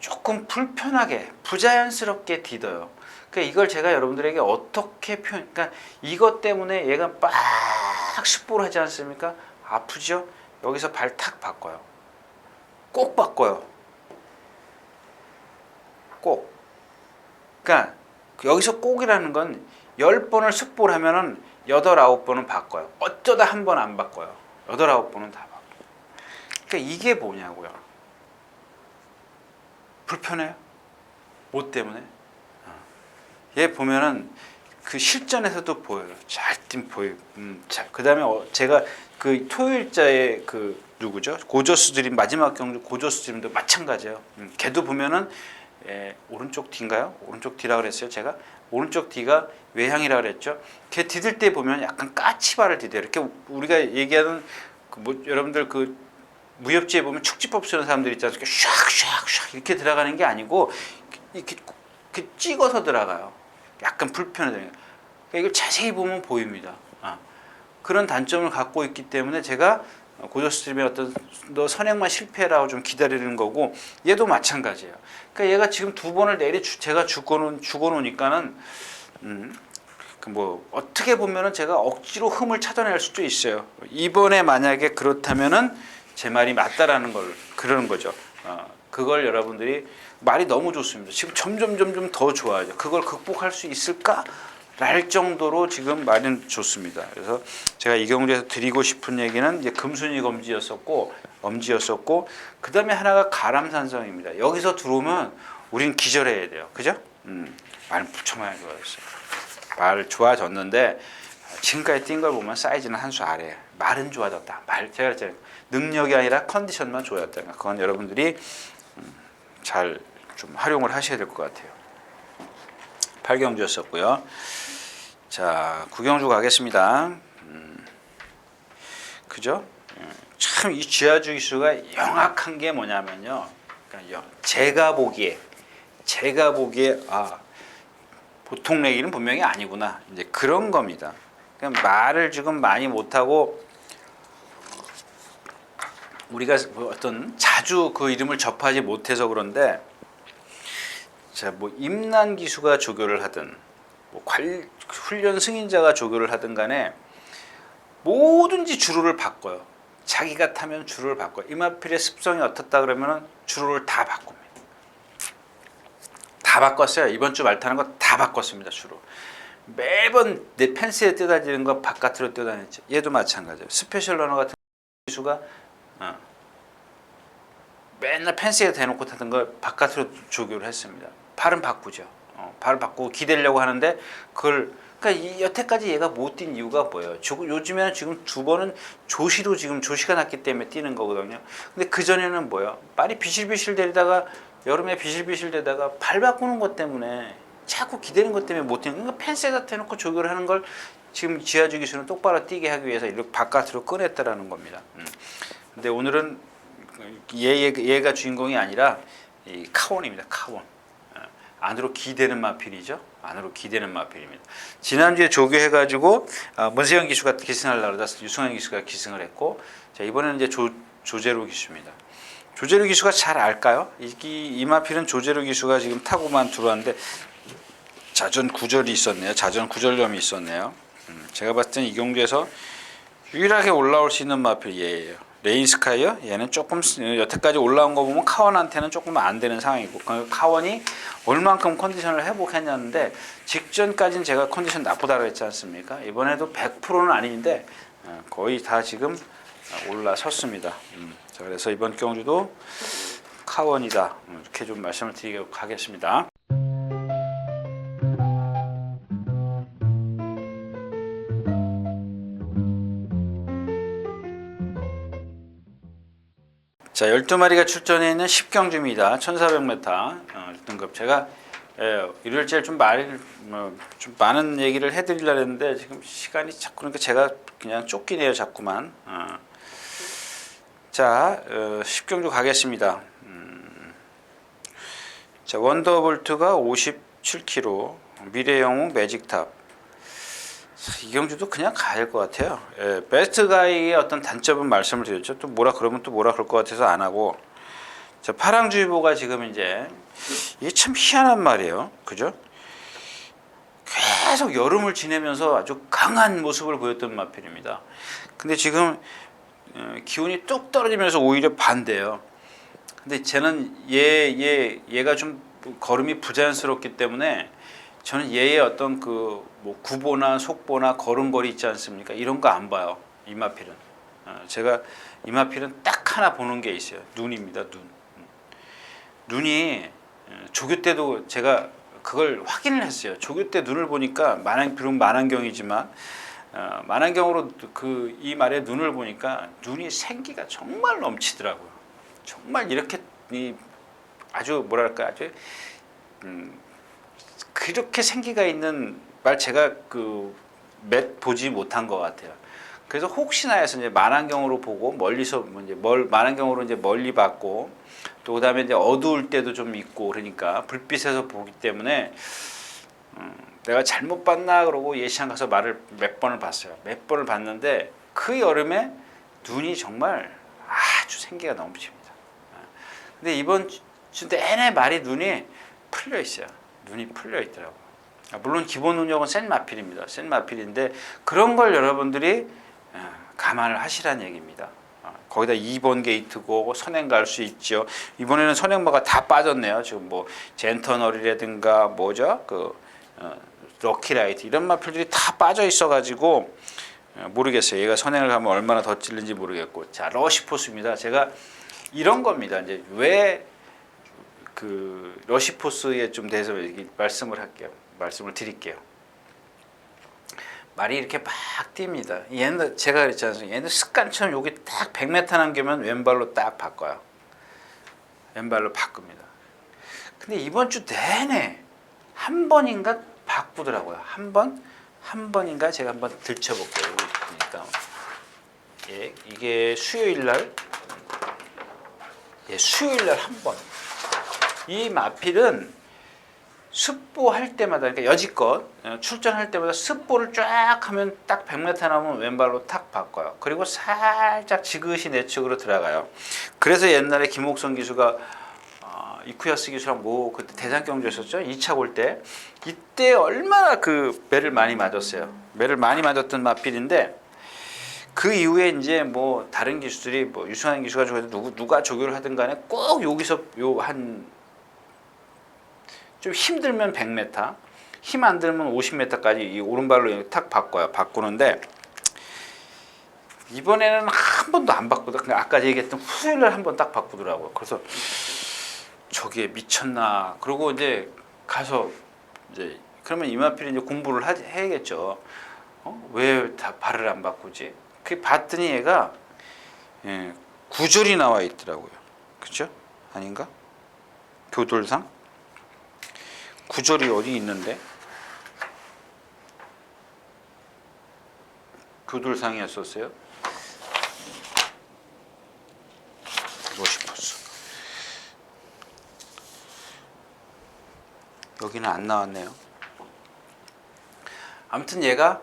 조금 불편하게 부자연스럽게 디뎌요. 그러니까 이걸 제가 여러분들에게 어떻게 그러니까 이것 때문에 얘가 빡 습보를 하지 않습니까? 아프죠? 여기서 발 탁 바꿔요. 꼭 바꿔요. 꼭. 그러니까 여기서 꼭이라는 건 10번을 습보를 하면은 8, 9번은 바꿔요. 어쩌다 한 번 안 바꿔요. 8, 9번은 다 바꿔요. 그러니까 이게 뭐냐고요. 불편해요? 뭐 때문에? 얘 보면은 그 실전에서도 보여요. 잘 뛴 보여요. 그 다음에 제가 그 토요일자에 그 누구죠? 고저스 드림 마지막 경주 고저스 드림도 마찬가지예요. 걔도 보면은 오른쪽 뒤인가요? 오른쪽 뒤라 그랬어요. 제가 오른쪽 뒤가 외향이라 그랬죠. 걔 디딜 때 보면 약간 까치발을 디뎌요. 이렇게 우리가 얘기하는 여러분들 그 무협지에 보면 축지법 쓰는 사람들 있지 않습니까? 샥샥샥 이렇게 들어가는 게 아니고 이렇게 찍어서 들어가요. 약간 불편해요. 그러니까 이걸 자세히 보면 보입니다. 그런 단점을 갖고 있기 때문에 제가 고저스트림의 어떤 너 선행만 실패라고 좀 기다리는 거고 얘도 마찬가지예요. 그러니까 얘가 지금 두 번을 제가 죽어놓으니까는 뭐 어떻게 보면은 제가 억지로 흠을 찾아낼 수도 있어요. 이번에 만약에 그렇다면은 제 말이 맞다라는 걸 그러는 거죠. 그걸 여러분들이 말이 너무 좋습니다. 지금 점점 더 좋아요. 그걸 극복할 수 있을까? 랄 정도로 지금 말은 좋습니다. 그래서 제가 이 경주에서 드리고 싶은 얘기는 이제 금순위 엄지였었고 그 다음에 하나가 가람산성입니다. 여기서 들어오면 우린 기절해야 돼요. 그죠? 말 무척 많이 좋아졌어요. 말 좋아졌는데 지금까지 뛴 걸 보면 사이즈는 한 수 아래에 말은 좋아졌다. 제가 그랬잖아요. 능력이 아니라 컨디션만 좋아졌다. 그건 여러분들이 잘 좀 활용을 하셔야 될 것 같아요. 8경주였었고요. 자, 9경주 가겠습니다. 그죠? 참 이 지하주기수가 영악한 게 뭐냐면요. 그러니까 제가 보기에 보통 내기는 분명히 아니구나. 이제 그런 겁니다. 그러니까 말을 지금 많이 못하고 우리가 어떤 자주 그 이름을 접하지 못해서 그런데 자, 뭐 임난 기수가 조교를 하든 뭐 훈련 승인자가 조교를 하든 간에 뭐든지 주로를 바꿔요. 자기가 타면 주로를 바꿔요. 이마필의 습성이 어떻다 그러면 주로를 다 바꿉니다. 다 바꿨어요. 이번 주 말 타는 거 다 바꿨습니다. 주로. 매번 내 펜스에 뜯어지는 거 바깥으로 뜯어냈죠. 얘도 마찬가지예요. 스페셜 러너 같은 기수가 맨날 펜스에 대놓고 타던 거 바깥으로 조교를 했습니다. 발은 바꾸죠. 발을 바꾸고 기대려고 하는데 그러니까 여태까지 얘가 못 뛴 이유가 뭐예요? 요즘에는 지금 두 번은 조시가 났기 때문에 뛰는 거거든요. 근데 그 전에는 뭐예요? 발이 비실비실 대다가 여름에 비실비실 대다가 발 바꾸는 것 때문에 자꾸 기대는 것 때문에 못 뛰는. 그러니까 펜스에다 대놓고 조교를 하는 걸 지금 지하주 기수는 똑바로 뛰게 하기 위해서 이렇게 바깥으로 꺼냈다라는 겁니다. 근데 오늘은 얘가 주인공이 아니라 이 카원입니다. 카원. 안으로 기대는 마필이죠. 안으로 기대는 마필입니다. 지난주에 조교해가지고 문세영 기수가 기승하려고 그러다 유승환 기수가 기승을 했고, 자, 이번에는 이제 조재로 기수입니다. 조재로 기수가 잘 알까요? 이 마필은 조재로 기수가 지금 타고만 들어왔는데 자전 구절이 있었네요. 자전 구절염이 있었네요. 제가 봤을 때는 이 경주에서 유일하게 올라올 수 있는 마필 얘예요. 레인스카이어 얘는 조금 여태까지 올라온 거 보면 카원한테는 조금 안 되는 상황이고, 카원이 얼만큼 컨디션을 회복했냐는데 직전까지는 제가 컨디션 나쁘다고 했지 않습니까? 이번에도 100%는 아닌데 거의 다 지금 올라섰습니다. 자, 그래서 이번 경주도 카원이다, 이렇게 좀 말씀을 드리도록 하겠습니다. 자, 12마리가 출전해 있는 10경주입니다. 1400m 1등급. 제가 일요일째 좀 많은 얘기를 해드리려고 했는데 지금 시간이 자꾸, 그러니까 제가 그냥 쫓기네요, 자꾸만. 자, 10경주 가겠습니다. 자, 원더볼트가 57kg, 미래영웅 매직탑. 이 경주도 그냥 가야 될 것 같아요. 베스트 가이의 어떤 단점은 말씀을 드렸죠. 또 뭐라 그러면 또 뭐라 그럴 것 같아서 안 하고. 자, 파랑주의보가 지금 이제 이게 참 희한한 말이에요. 그죠? 계속 여름을 지내면서 아주 강한 모습을 보였던 마필입니다. 근데 지금 기온이 뚝 떨어지면서 오히려 반대예요. 근데 쟤는 얘가 좀 걸음이 부자연스럽기 때문에 저는 얘의 어떤 뭐 구보나 속보나 걸음걸이 있지 않습니까? 이런 거 안 봐요. 이마필은. 제가 이마필은 딱 하나 보는 게 있어요. 눈입니다. 눈이 조교 때도 제가 그걸 확인을 했어요. 조교 때 눈을 보니까 비록 만안경이지만 만안경으로 이 말의 눈을 보니까 눈이 생기가 정말 넘치더라고요. 정말 이렇게 아주 뭐랄까 아주 그렇게 생기가 있는 말 제가 몇 보지 못한 것 같아요. 그래서 혹시나 해서 이제 만안경으로 보고 멀리서 이제 만안경으로 이제 멀리 봤고, 또 그다음에 이제 어두울 때도 좀 있고, 그러니까 불빛에서 보기 때문에 내가 잘못 봤나 그러고 예시장 가서 말을 몇 번을 봤어요. 몇 번을 봤는데 그 여름에 눈이 정말 아주 생기가 넘칩니다. 근데 이번 주 내내 말이 눈이 풀려 있어요. 눈이 풀려 있더라고요. 물론 기본 능력은 센 마필입니다. 센 마필인데 그런 걸 여러분들이 감안을 하시라는 얘기입니다. 거기다 2번 게이트고 선행 갈 수 있죠. 이번에는 선행마가 다 빠졌네요. 지금 뭐 젠터널이라든가 뭐죠? 럭키라이트 이런 마필들이 다 빠져 있어가지고 모르겠어요. 얘가 선행을 가면 얼마나 더 찔는지 모르겠고. 자, 러시포스입니다. 제가 이런 겁니다. 이제 왜 러시포스에 좀 대해서 말씀을 드릴게요. 말이 이렇게 막 뜁니다. 얘는 제가 그랬지 않습니까? 얘는 습관처럼 여기 딱 100m 남기면 왼발로 딱 바꿔요. 왼발로 바꿉니다. 근데 이번 주 내내 한 번인가 바꾸더라고요. 한 번인가 제가 한번 들춰볼게요. 여기 보니까 이게 수요일 날 한 번. 이 마필은 습보할 때마다, 그러니까 여지껏 출전할 때마다 습보를 쫙 하면 딱 100m 남으면 왼발로 탁 바꿔요. 그리고 살짝 지그시 내측으로 들어가요. 그래서 옛날에 김옥선 기수가 이쿠야스 기수랑 그때 대장경주였었죠. 2차 올 때 이때 얼마나 매를 많이 맞았어요. 매를 많이 맞았던 마필인데 그 이후에 이제 뭐 다른 기수들이 뭐 유승환 기수가 누가 조교를 하든 간에 꼭 여기서 좀 힘들면 100m, 힘 안 들면 50m까지 이 오른발로 탁 바꾸는데 이번에는 한 번도 안 바꾸다. 아까 얘기했던 후요일 날 한 번 딱 바꾸더라고요. 그래서 저게 미쳤나. 그리고 이제 가서 이제 그러면 이마필이 이제 공부를 해야겠죠. 왜 다 발을 안 바꾸지? 그 봤더니 얘가 구절이 나와 있더라고요. 그죠? 아닌가? 교돌상? 구절이 어디 있는데? 교돌상이었었어요. 주고 싶었어. 여기는 안 나왔네요. 아무튼 얘가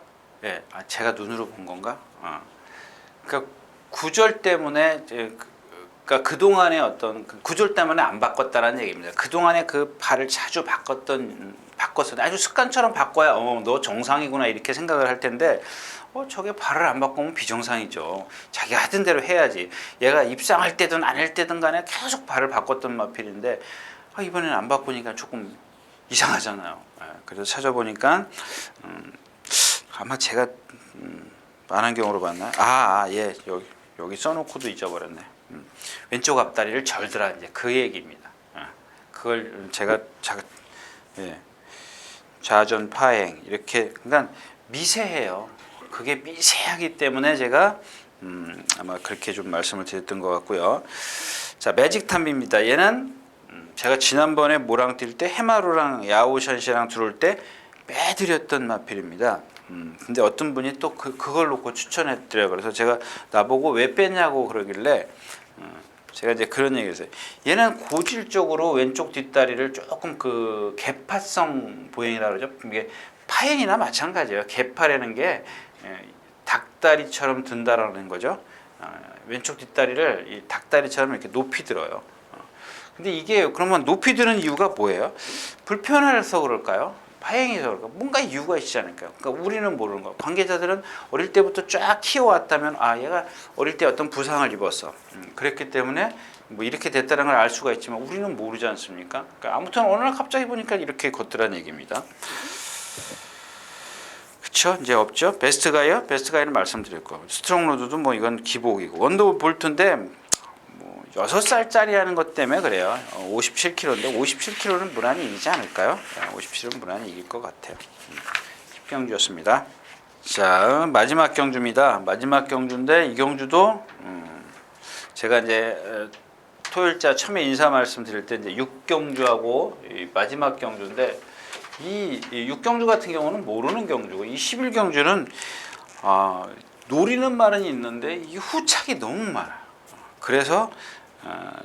제가 눈으로 본 건가? 그러니까 구절 때문에 그러니까 그 동안에 어떤 구절 때문에 안 바꿨다라는 얘기입니다. 그 동안에 그 발을 자주 바꿨어. 아주 습관처럼 바꿔야 너 정상이구나 이렇게 생각을 할 텐데 저게 발을 안 바꾸면 비정상이죠. 자기가 하던 대로 해야지. 얘가 입상할 때든 안 할 때든 간에 계속 발을 바꿨던 마필인데 이번에는 안 바꾸니까 조금 이상하잖아요. 그래서 찾아보니까 아마 제가 만환경으로 봤나? 예, 여기 써놓고도 잊어버렸네. 왼쪽 앞다리를 절더라 이제 그 얘기입니다. 그걸 제가 좌전 파행 이렇게 그러니까 미세해요. 그게 미세하기 때문에 제가 아마 그렇게 좀 말씀을 드렸던 것 같고요. 자, 매직탐비입니다. 얘는 제가 지난번에 모랑 뛸 때 해마루랑 야오션시랑 들어올 때 빼드렸던 마필입니다. 근데 어떤 분이 또 그걸 놓고 추천했더래요. 그래서 제가 나보고 왜 뺐냐고 그러길래 제가 이제 그런 얘기를 했어요. 얘는 고질적으로 왼쪽 뒷다리를 조금 그 개파성 보행이라고 그러죠. 이게 파행이나 마찬가지예요. 개파라는 게 닭다리처럼 든다라는 거죠. 왼쪽 뒷다리를 이 닭다리처럼 이렇게 높이 들어요. 근데 이게 그러면 높이 드는 이유가 뭐예요? 불편해서 그럴까요? 파행해서 그럴까? 뭔가 이유가 있지 않을까요? 그러니까 우리는 모르는 거. 관계자들은 어릴 때부터 쫙 키워왔다면 얘가 어릴 때 어떤 부상을 입었어. 그랬기 때문에 뭐 이렇게 됐다는 걸 알 수가 있지만 우리는 모르지 않습니까? 그러니까 아무튼 어느 날 갑자기 보니까 이렇게 걷더라는 얘기입니다. 그쵸? 이제 없죠? 베스트 가이는 말씀드렸고 스트롱 로드도 뭐 이건 기복이고 원더 볼트인데 6살짜리 하는 것 때문에 그래요. 57kg인데 57kg는 무난히 이기지 않을까요? 57은 무난히 이길 것 같아요. 10경주였습니다. 자, 마지막 경주입니다. 마지막 경주인데 이 경주도 제가 이제 토요일자 처음에 인사 말씀드릴 때 이제 6경주하고 마지막 경주인데 이 6경주 같은 경우는 모르는 경주고 이 11경주는 노리는 말은 있는데 이 후착이 너무 많아요. 그래서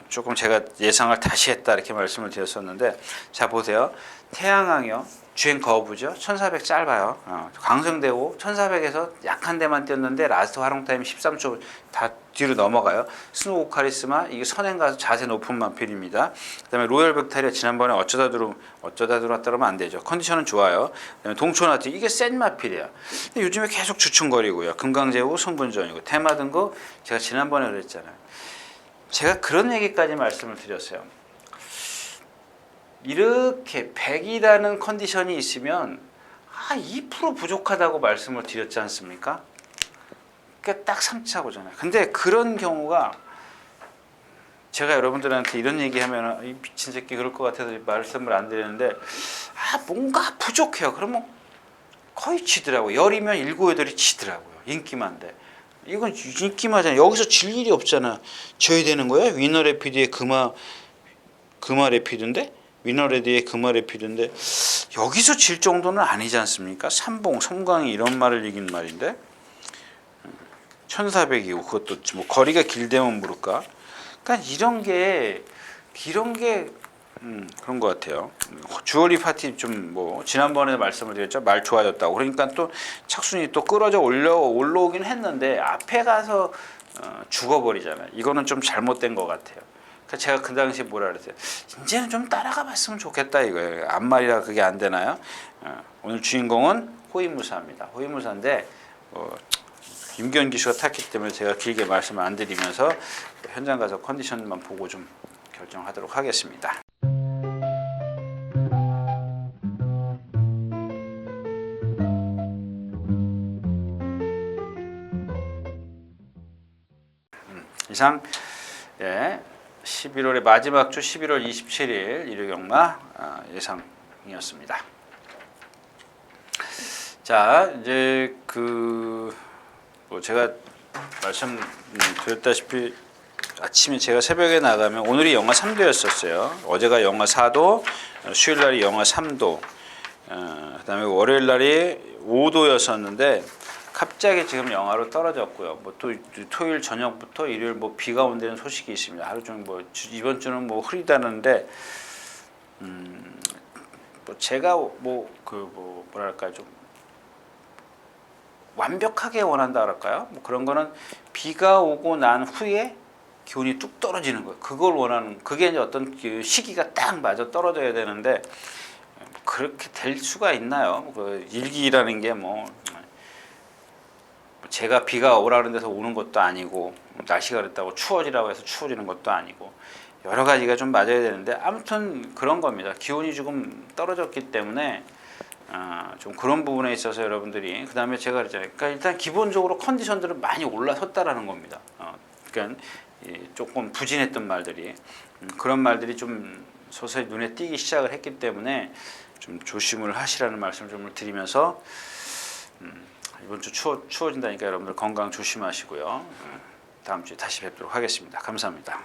조금 제가 예상을 다시 했다 이렇게 말씀을 드렸었는데 자 보세요. 태양항이요. 주행 거부죠. 1400 짧아요. 광성대고 1400에서 약한 데만 뛰었는데 라스트 활용 타임 13초 다 뒤로 넘어가요. 스노우 카리스마 이게 선행 가서 자세 높은 마필입니다. 그다음에 로열 벡타리아 지난번에 어쩌다 들어왔다 그러면 안 되죠. 컨디션은 좋아요. 그다음에 동초나티 이게 센 마필이에요. 근데 요즘에 계속 주춤거리고요. 금강제고 성분전이고 테마 등급 제가 지난번에 그랬잖아요. 제가 그런 얘기까지 말씀을 드렸어요. 이렇게 100이라는 컨디션이 있으면 2% 부족하다고 말씀을 드렸지 않습니까? 그러니까 딱 3차고잖아요. 근데 그런 경우가 제가 여러분들한테 이런 얘기하면 이 미친 새끼 그럴 것 같아서 말씀을 안 드리는데 뭔가 부족해요. 그러면 거의 지더라고요. 10이면 7, 8이 지더라고요. 인기만데. 이건 인기만잖아요. 여기서 질 일이 없잖아. 져야 되는 거야? 위너레피드의 금화레피드인데? 위너레디의 금화레피드인데 여기서 질 정도는 아니지 않습니까? 삼봉, 섬광이 이런 말을 이긴 말인데 1400이고 그것도 뭐 거리가 길대면 모를까? 그러니까 이런 게 그런 것 같아요. 주얼리 파티 좀 뭐 지난번에 말씀을 드렸죠. 말 좋아졌다고. 그러니까 또 착순이 또 끌어져 올라오긴 했는데 앞에 가서 죽어버리잖아요. 이거는 좀 잘못된 것 같아요. 그러니까 제가 그 당시에 뭐라 그랬어요. 이제는 좀 따라가 봤으면 좋겠다 이거예요. 앞말이라 그게 안 되나요? 오늘 주인공은 호위무사입니다. 호위무사인데 임기현 기수가 탔기 때문에 제가 길게 말씀을 안 드리면서 현장 가서 컨디션만 보고 좀 결정하도록 하겠습니다. 이상 11월의 마지막 주 11월 27일 일요경마 예상이었습니다. 자, 이제 제가 말씀드렸다시피 아침에 제가 새벽에 나가면 오늘이 영하 3도였었어요. 어제가 영하 4도, 수요일 날이 영하 3도, 그다음에 월요일 날이 5도였었는데 갑자기 지금 영하로 떨어졌고요. 뭐 또 토요일 저녁부터 일요일 뭐 비가 온다는 소식이 있습니다. 하루 종일 뭐 이번 주는 뭐 흐리다는데 뭐 제가 뭐랄까 좀 완벽하게 원한다 할까요? 뭐 그런 거는 비가 오고 난 후에 기온이 뚝 떨어지는 거예요. 그걸 원하는, 그게 이제 어떤 그 시기가 딱 맞아 떨어져야 되는데 그렇게 될 수가 있나요? 그 일기라는 게 뭐 제가 비가 오라는 데서 오는 것도 아니고 날씨가 그랬다고 추워지라고 해서 추워지는 것도 아니고 여러 가지가 좀 맞아야 되는데 아무튼 그런 겁니다. 기온이 조금 떨어졌기 때문에 좀 그런 부분에 있어서 여러분들이, 그 다음에 제가 그랬잖아요. 그러니까 일단 기본적으로 컨디션들은 많이 올라섰다라는 겁니다. 그러니까 조금 부진했던 말들이 그런 말들이 좀 서서히 눈에 띄기 시작을 했기 때문에 좀 조심을 하시라는 말씀을 좀 드리면서 이번 주 추워진다니까 여러분들 건강 조심하시고요. 다음 주에 다시 뵙도록 하겠습니다. 감사합니다.